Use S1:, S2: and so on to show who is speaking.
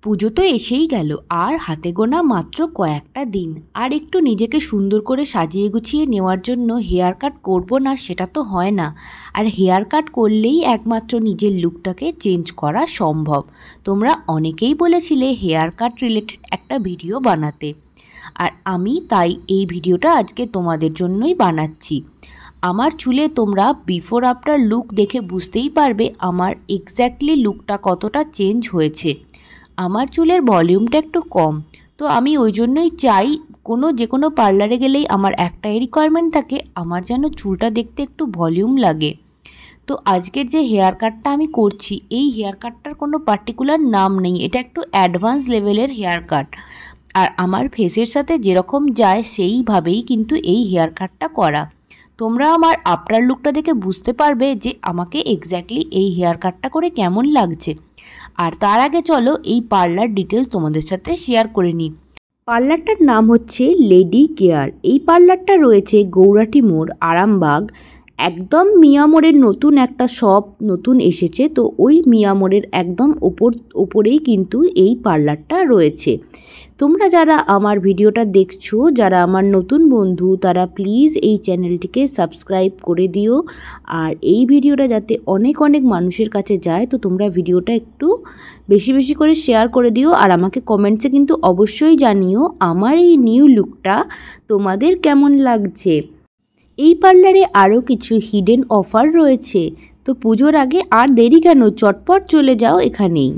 S1: পুজো তো এসেই গেল, আর হাতে গোনা মাত্র কয়েকটা দিন। আর একটু নিজেকে সুন্দর করে সাজিয়ে গুছিয়ে নেওয়ার জন্য হেয়ার কাট করবো না সেটা তো হয় না। আর হেয়ার কাট করলেই একমাত্র নিজের লুকটাকে চেঞ্জ করা সম্ভব। তোমরা অনেকেই বলেছিলে হেয়ার কাট রিলেটেড একটা ভিডিও বানাতে, আর আমি তাই এই ভিডিওটা আজকে তোমাদের জন্যই বানাচ্ছি। আমার চুলে তোমরা বিফোর আফটার লুক দেখে বুঝতেই পারবে আমার এক্স্যাক্টলি লুকটা কতটা চেঞ্জ হয়েছে। আমার চুলের ভলিউমটা একটু কম, তো আমি ওই জন্যই চাই যে কোনো পার্লারে গেলেই আমার একটাই রিকোয়ারমেন্ট থাকে, আমার যেন চুলটা দেখতে একটু ভলিউম লাগে। তো আজকের যে হেয়ার কাটটা আমি করছি, এই হেয়ার কাটটার কোনো পার্টিকুলার নাম নেই, এটা একটু অ্যাডভান্স লেভেলের হেয়ার কাট। আর আমার ফেসের সাথে যেরকম যায় সেইভাবেই কিন্তু এই হেয়ার কাটটা করা। তোমরা আমার আফটার লুকটা দেখে বুঝতে পারবে যে আমাকে এক্স্যাক্টলি এই হেয়ার কাটটা করে কেমন লাগছে। আর তার আগে চলো এই পার্লার ডিটেলস তোমাদের সাথে শেয়ার করে নিই। পার্লারটার নাম হচ্ছে লেডি কেয়ার। এই পার্লারটা রয়েছে গৌরাটি মোড়, আরামবাগ। একদম মিয়া মোড়ের নতুন একটা শপ নতুন এসেছে, তো ওই মিয়া মোড়ের একদম ওপরেই কিন্তু এই পার্লারটা রয়েছে। তোমরা যারা আমার ভিডিওটা দেখছো, যারা আমার নতুন বন্ধু, তারা প্লিজ এই চ্যানেলটিকে সাবস্ক্রাইব করে দিও। আর এই ভিডিওটা যাতে অনেক অনেক মানুষের কাছে যায়, তো তোমরা ভিডিওটা একটু বেশি বেশি করে শেয়ার করে দিও। আর আমাকে কমেন্টসে কিন্তু অবশ্যই জানিও আমার এই নিউ লুকটা তোমাদের কেমন লাগছে। এই পার্লারে আরও কিছু হিডেন অফার রয়েছে, তো পুজোর আগে আর দেরি কেন, চটপট চলে যাও এখানেই।